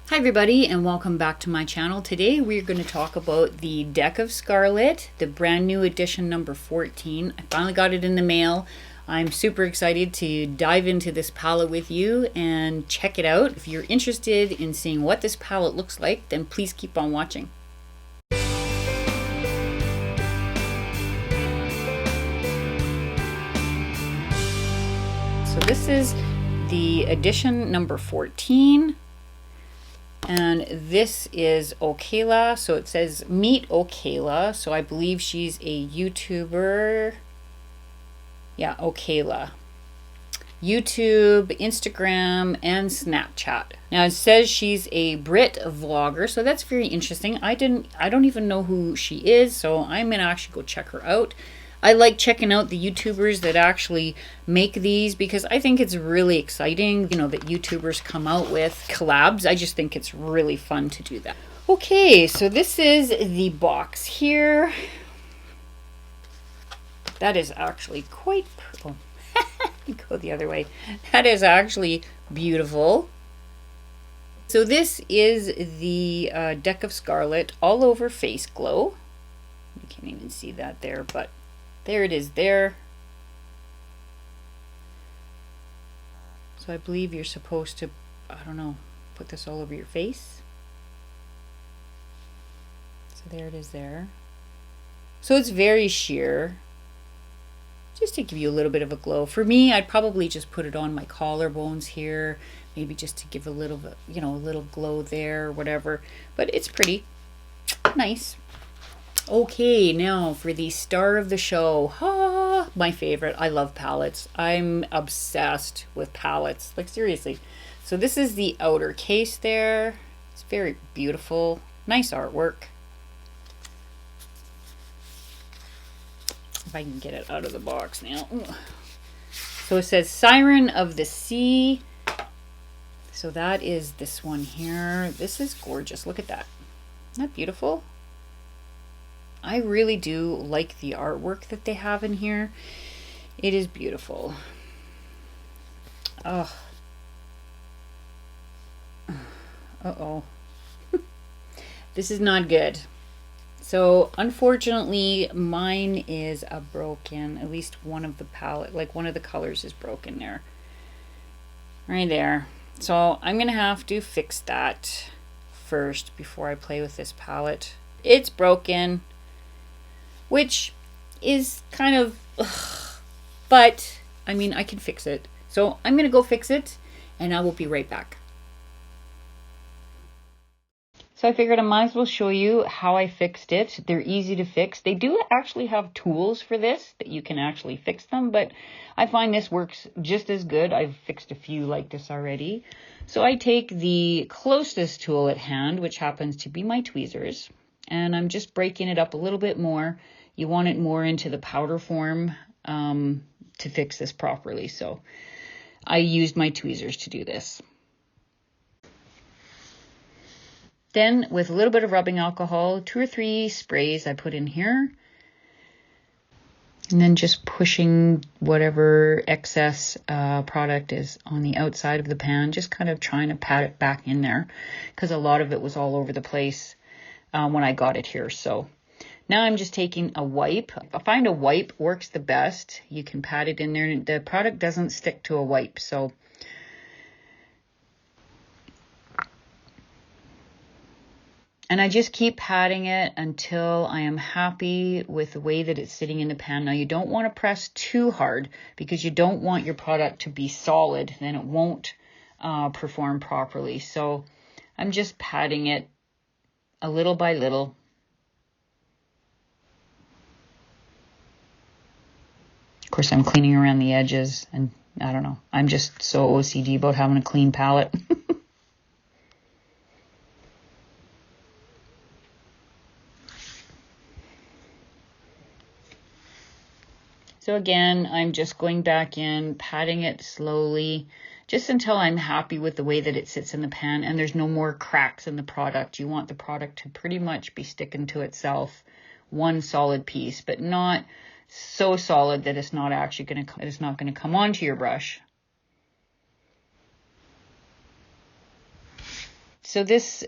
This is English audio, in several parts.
Hi everybody and welcome back to my channel. Today we're going to talk about the deck of Scarlet, the brand new edition number 14. I finally got it in the mail. I'm super excited to dive into this palette with you and check it out. If you're interested in seeing what this palette looks like, then please keep on watching. So this is the edition number 14. And this is Okayla, so it says meet Okayla, so I believe she's a YouTuber. Yeah, Okayla. YouTube, Instagram, and Snapchat. Now it says she's a Brit vlogger, so that's very interesting. I don't even know who she is, so I'm gonna actually go check her out. I like checking out the YouTubers that actually make these because I think it's really exciting, you know, that YouTubers come out with collabs. I just think it's really fun to do that. Okay, so this is the box here. That is actually quite, oh, go the other way. That is actually beautiful. So this is the deck of Scarlet all over face glow. You can't even see that there, but there it is there. So I believe you're supposed to, I don't know, put this all over your face. So there it is there. So it's very sheer, just to give you a little bit of a glow. For me, I'd probably just put it on my collarbones here, maybe just to give a little bit, you know, a little glow there or whatever. But it's pretty nice. Okay, now for the star of the show. My favorite. I love palettes. I'm obsessed with palettes. Like, seriously. So this is the outer case there. It's very beautiful. Nice artwork. If I can get it out of the box now. So it says Siren of the Sea. So that is this one here. This is gorgeous. Look at that. Isn't that beautiful? I really do like the artwork that they have in here. It is beautiful. Oh. Uh-oh. This is not good. So unfortunately, mine is broken. At least one of the palette, like one of the colors is broken there. Right there. So I'm going to have to fix that first before I play with this palette. It's broken, which is kind of, but I mean, I can fix it. So I'm going to go fix it and I will be right back. So I figured I might as well show you how I fixed it. They're easy to fix. They do actually have tools for this that you can actually fix them, but I find this works just as good. I've fixed a few like this already. So I take the closest tool at hand, which happens to be my tweezers, and I'm just breaking it up a little bit more. You want it more into the powder form to fix this properly. So I used my tweezers to do this. Then with a little bit of rubbing alcohol, 2 or 3 sprays I put in here. And then just pushing whatever excess product is on the outside of the pan, just kind of trying to pat it back in there because a lot of it was all over the place when I got it here. So now I'm just taking a wipe. I find a wipe works the best. You can pat it in there and the product doesn't stick to a wipe. So and I just keep patting it until I am happy with the way that it's sitting in the pan. Now you don't want to press too hard because you don't want your product to be solid. Then it won't perform properly. So I'm just patting it a little by little. Of course, I'm cleaning around the edges and I don't know. I'm just so OCD about having a clean palette. So again, I'm just going back in, patting it slowly, just until I'm happy with the way that it sits in the pan and there's no more cracks in the product. You want the product to pretty much be sticking to itself, one solid piece, but not so solid that it's not actually going to come onto your brush. So this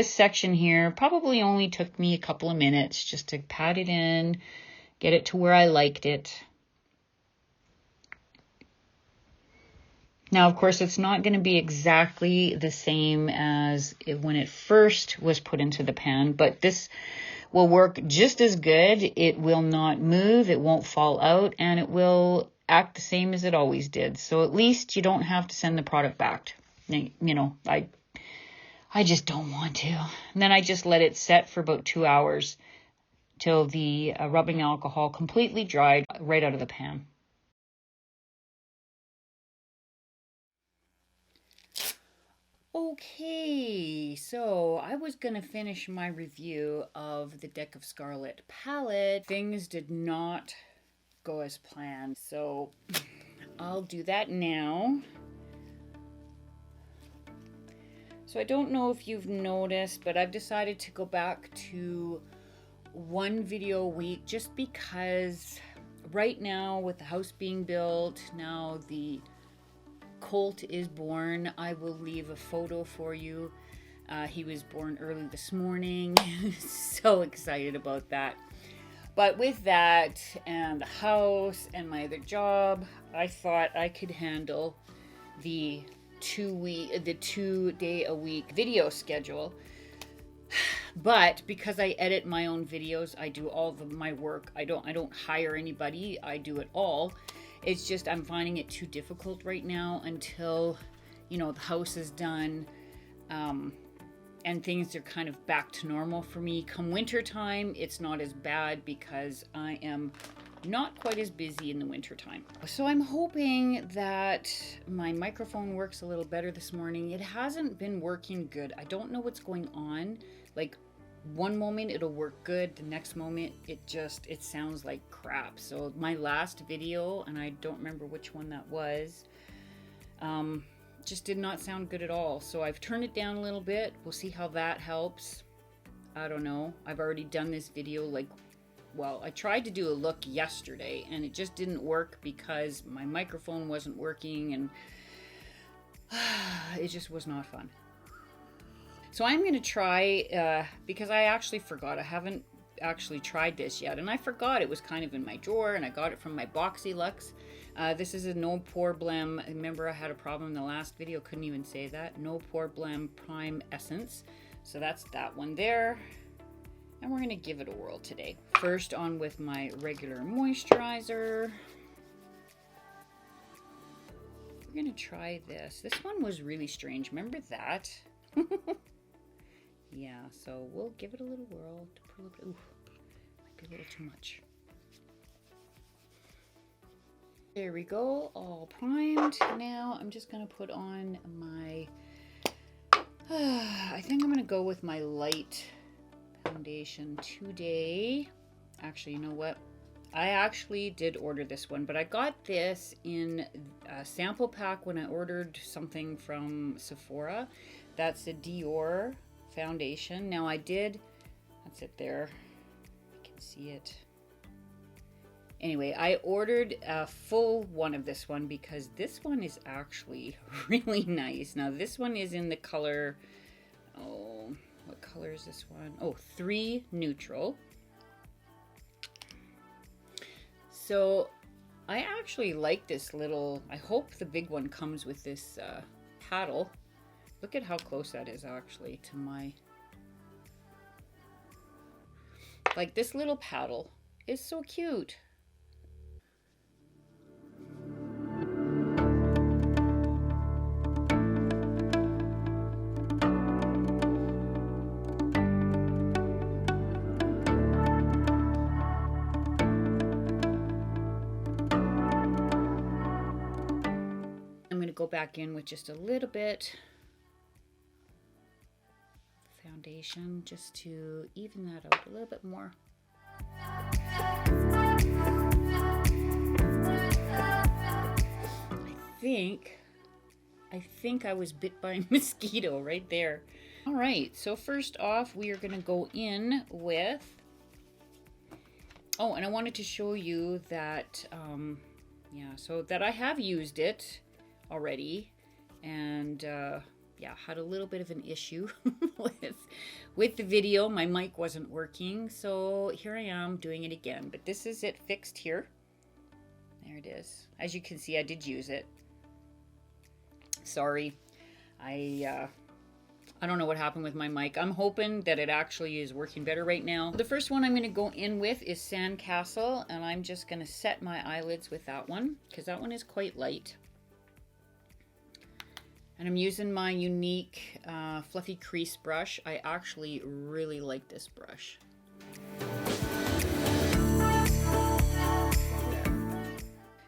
section here probably only took me a couple of minutes just to pat it in, get it to where I liked it. Now, of course, it's not going to be exactly the same as when it first was put into the pan, but this will work just as good. It will not move, it won't fall out, and it will act the same as it always did. So at least you don't have to send the product back. You know, I just don't want to. And then I just let it set for about 2 hours till the rubbing alcohol completely dried right out of the pan. Okay, so I was going to finish my review of the Deck of Scarlet palette. Things did not go as planned, so I'll do that now. So I don't know if you've noticed, but I've decided to go back to one video a week just because right now with the house being built, now the colt is born. I will leave a photo for you. He was born early this morning. So excited about that. But with that and the house and my other job, I thought I could handle the 2 day a week video schedule. But because I edit my own videos, I do all of my work. I don't hire anybody. I do it all. It's just I'm finding it too difficult right now until, you know, the house is done and things are kind of back to normal for me. Come winter time, it's not as bad because I am not quite as busy in the winter time. So I'm hoping that my microphone works a little better this morning. It hasn't been working good. I don't know what's going on. Like, one moment it'll work good, the next moment it sounds like crap. So my last video, and I don't remember which one that was, just did not sound good at all. So I've turned it down a little bit. We'll see how that helps. I don't know. I've already done this video I tried to do a look yesterday and it just didn't work because my microphone wasn't working and it just was not fun. So I'm going to try, because I actually forgot. I haven't actually tried this yet. And I forgot it was kind of in my drawer and I got it from my Boxy Lux. This is a No Problem. Remember I had a problem in the last video. Couldn't even say that. No Problem Prime Essence. So that's that one there. And we're going to give it a whirl today. First on with my regular moisturizer. We're going to try this. This one was really strange. Remember that? Yeah, so we'll give it a little whirl. Ooh, might be a little too much. There we go, all primed. Now I'm just gonna put on my, I think I'm gonna go with my light foundation today. Actually, you know what? I actually did order this one, but I got this in a sample pack when I ordered something from Sephora. That's a Dior foundation. Now I did, that's it there, you can see it. Anyway, I ordered a full one of this one because this one is actually really nice. Now this one is in the color, oh, what color is this one? Oh, 3 Neutral. So I actually like this little, I hope the big one comes with this paddle. Look at how close that is actually to my, like this little paddle is so cute. I'm going to go back in with just a little bit foundation just to even that out a little bit more. I think I was bit by a mosquito right there. All right, so first off, we are going to go in with, oh, and I wanted to show you that, yeah, so that I have used it already, and yeah, had a little bit of an issue with the video. My mic wasn't working, so here I am doing it again. But this is it fixed here. There it is. As you can see, I did use it. Sorry. I don't know what happened with my mic. I'm hoping that it actually is working better right now. The first one I'm going to go in with is Sandcastle, and I'm just going to set my eyelids with that one because that one is quite light. And I'm using my unique fluffy crease brush. I actually really like this brush.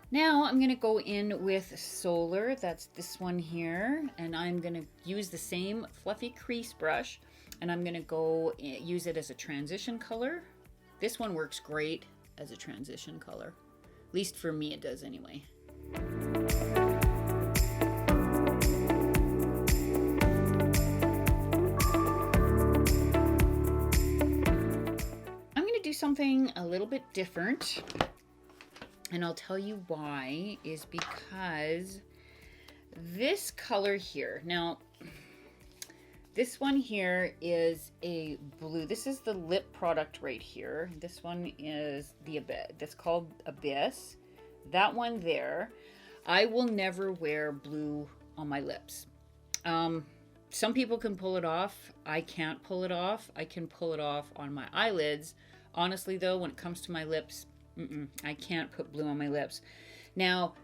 Now I'm going to go in with Solar, that's this one here, and I'm going to use the same fluffy crease brush, and I'm going to go use it as a transition color. This one works great as a transition color. At least for me it does anyway. I'm going to do something a little bit different. And I'll tell you why, is because this color here, now this one here is a blue. This is the lip product right here. This one is the Abyss. That's called Abyss. That one there, I will never wear blue on my lips. Some people can pull it off. I can't pull it off. I can pull it off on my eyelids. Honestly though, when it comes to my lips, I can't put blue on my lips. Now,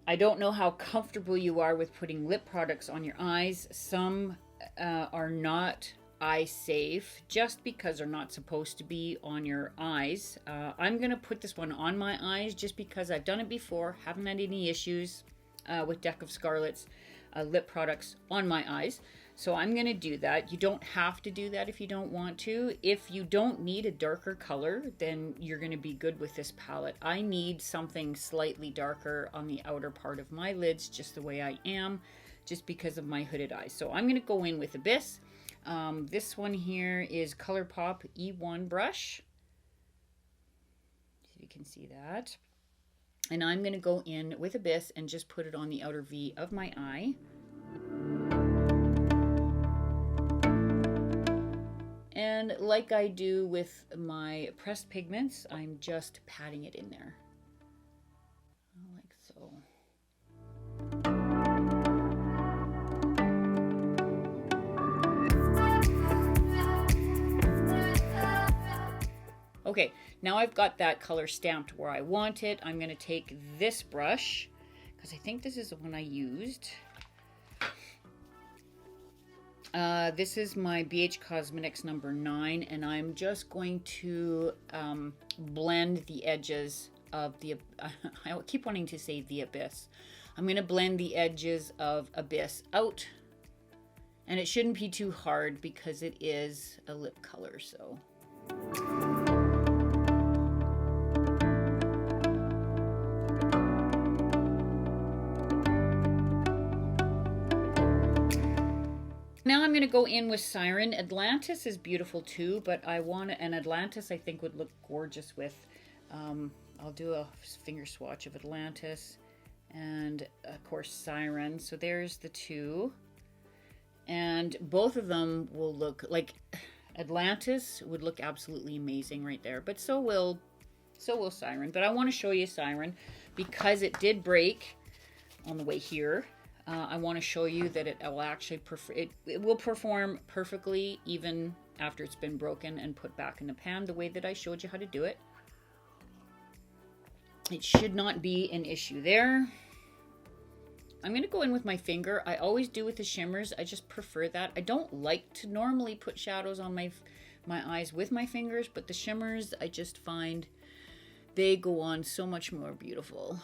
I don't know how comfortable you are with putting lip products on your eyes. Some are not eye safe just because they're not supposed to be on your eyes. I'm going to put this one on my eyes just because I've done it before, haven't had any issues with Deck of Scarlet's lip products on my eyes. So I'm going to do that. You don't have to do that if you don't want to. If you don't need a darker color, then you're going to be good with this palette. I need something slightly darker on the outer part of my lids, just the way I am, just because of my hooded eyes. So I'm going to go in with Abyss. This one here is ColourPop E1 brush. So you can see that. And I'm going to go in with Abyss and just put it on the outer V of my eye. And like I do with my pressed pigments, I'm just patting it in there. Like so. Okay, now I've got that color stamped where I want it. I'm going to take this brush, because I think this is the one I used. This is my BH Cosmetics number 9, and I'm just going to blend the edges of the, I keep wanting to say the Abyss. I'm going to blend the edges of Abyss out, and it shouldn't be too hard because it is a lip color, so. Now I'm going to go in with Siren. Atlantis is beautiful too, but I want an Atlantis I think would look gorgeous with, I'll do a finger swatch of Atlantis and of course Siren. So there's the two. And both of them will look like Atlantis would look absolutely amazing right there, but so will Siren. But I want to show you Siren because it did break on the way here. I want to show you that it will actually it will perform perfectly even after it's been broken and put back in the pan the way that I showed you how to do it. It should not be an issue there. I'm going to go in with my finger. I always do with the shimmers. I just prefer that. I don't like to normally put shadows on my eyes with my fingers, but the shimmers I just find they go on so much more beautiful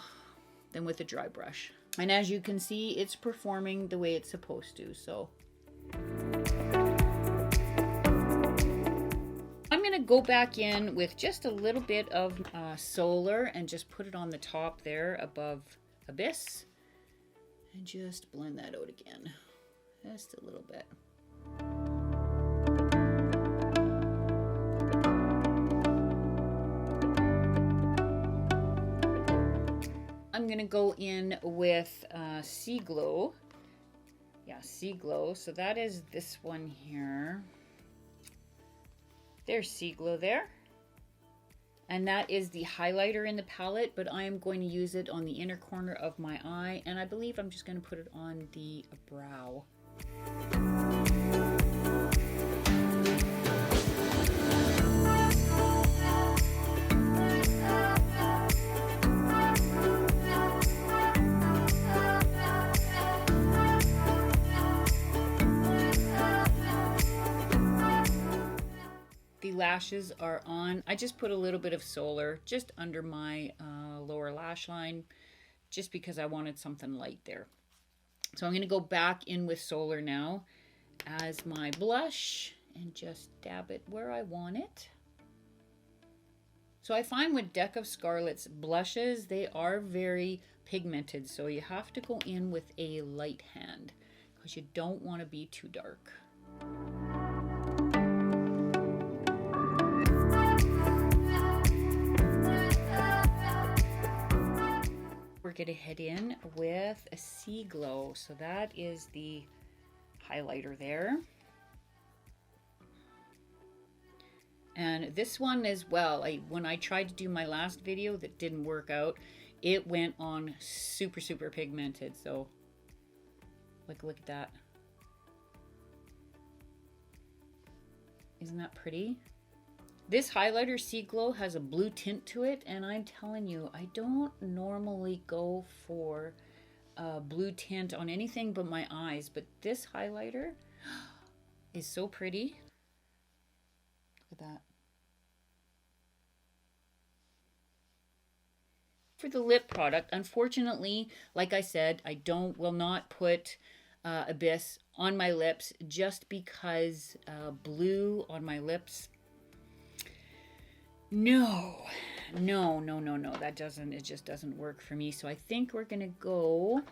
than with a dry brush. And as you can see, it's performing the way it's supposed to, so. I'm going to go back in with just a little bit of Solar and just put it on the top there above Abyss. And just blend that out again, just a little bit. I'm going to go in with Sea Glow Yeah, Sea Glow. So that is this one here. There's Sea Glow there. And that is the highlighter in the palette, but I am going to use it on the inner corner of my eye, and I believe I'm just going to put it on the brow. The lashes are on. I just put a little bit of Solar just under my lower lash line, just because I wanted something light there. So I'm going to go back in with Solar now as my blush and just dab it where I want it. So I find with Deck of Scarlet's blushes, they are very pigmented, so you have to go in with a light hand because you don't want to be too dark. We're going to head in with a Sea Glow. So that is the highlighter there. And this one as well, when I tried to do my last video that didn't work out, it went on super, super pigmented. So look at that. Isn't that pretty? This highlighter, Sea Glow, has a blue tint to it, and I'm telling you, I don't normally go for a blue tint on anything but my eyes, but this highlighter is so pretty. Look at that. For the lip product, unfortunately, like I said, I will not put Abyss on my lips just because blue on my lips. No, it just doesn't work for me. So I think we're gonna go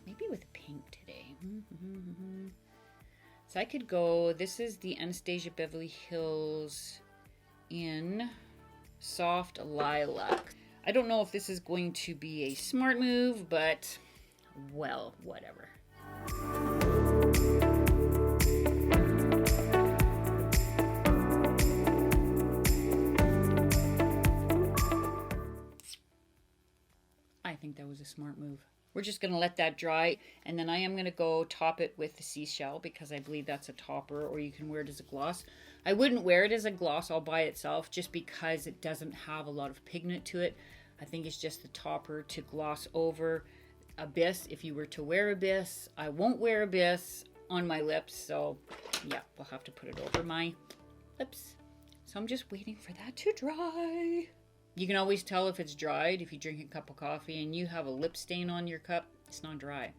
maybe with pink today. So I could go, this is the Anastasia Beverly Hills in Soft Lilac. I don't know if this is going to be a smart move, but well, whatever. I think that was a smart move. We're just going to let that dry, and then I am going to go top it with the seashell because I believe that's a topper, or you can wear it as a gloss. I wouldn't wear it as a gloss all by itself just because it doesn't have a lot of pigment to it. I think it's just the topper to gloss over Abyss. If you were to wear Abyss, I won't wear Abyss on my lips, so yeah, we'll have to put it over my lips. So I'm just waiting for that to dry. You can always tell if it's dried if you drink a cup of coffee and you have a lip stain on your cup. It's not dry.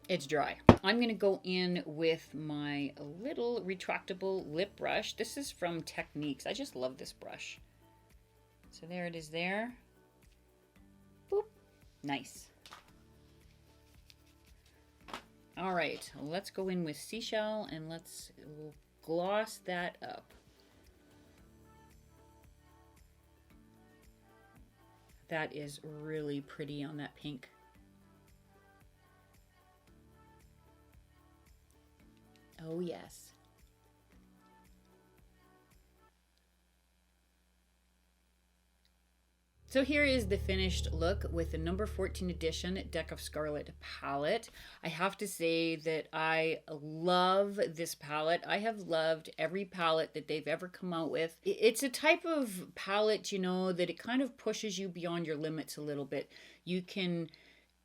It's dry. I'm going to go in with my little retractable lip brush. This is from Techniques. I just love this brush. So there it is there. Boop. Nice. All right, let's go in with seashell and let's gloss that up. That is really pretty on that pink. Oh yes. So here is the finished look with the number 14 edition Deck of Scarlet palette. I have to say that I love this palette. I have loved every palette that they've ever come out with. It's a type of palette, you know, that it kind of pushes you beyond your limits a little bit. You can,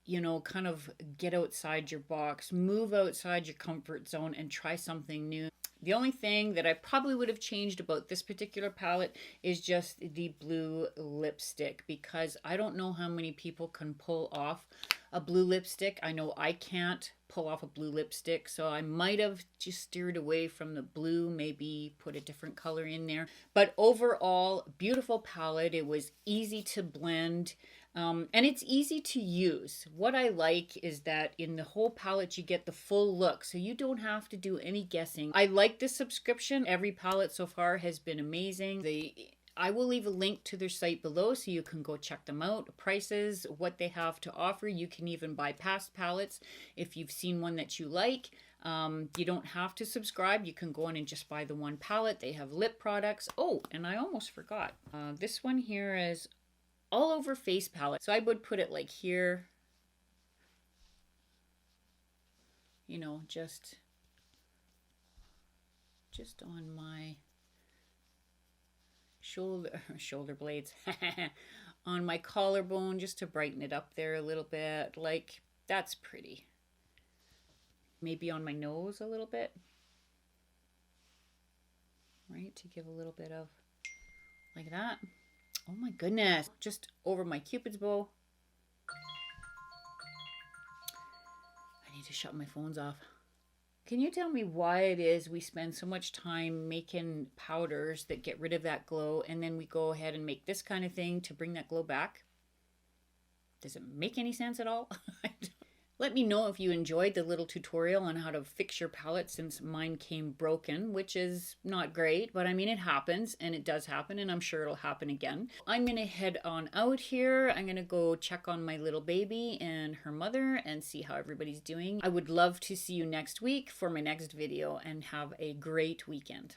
you know, kind of get outside your box, move outside your comfort zone and try something new. The only thing that I probably would have changed about this particular palette is just the blue lipstick, because I don't know how many people can pull off a blue lipstick. I know I can't pull off a blue lipstick, so I might have just steered away from the blue, maybe put a different color in there. But overall, beautiful palette. It was easy to blend. And it's easy to use. What I like is that in the whole palette you get the full look, so you don't have to do any guessing. I like this subscription. Every palette so far has been amazing. The I will leave a link to their site below so you can go check them out. Prices, what they have to offer. You can even buy past palettes if you've seen one that you like. You don't have to subscribe. You can go in and just buy the one palette. They have lip products. Oh, and I almost forgot. This one here is all over face palette. So I would put it like here. You know, just on my shoulder blades, on my collarbone, just to brighten it up there a little bit. Like, that's pretty. Maybe on my nose a little bit, right, to give a little bit of, like that. Oh my goodness, just over my Cupid's bow. I need to shut my phones off. Can you tell me why it is we spend so much time making powders that get rid of that glow, and then we go ahead and make this kind of thing to bring that glow back? Does it make any sense at all? Let me know if you enjoyed the little tutorial on how to fix your palette, since mine came broken, which is not great, but I mean, it happens, and it does happen, and I'm sure it'll happen again. I'm going to head on out here. I'm going to go check on my little baby and her mother and see how everybody's doing. I would love to see you next week for my next video, and have a great weekend.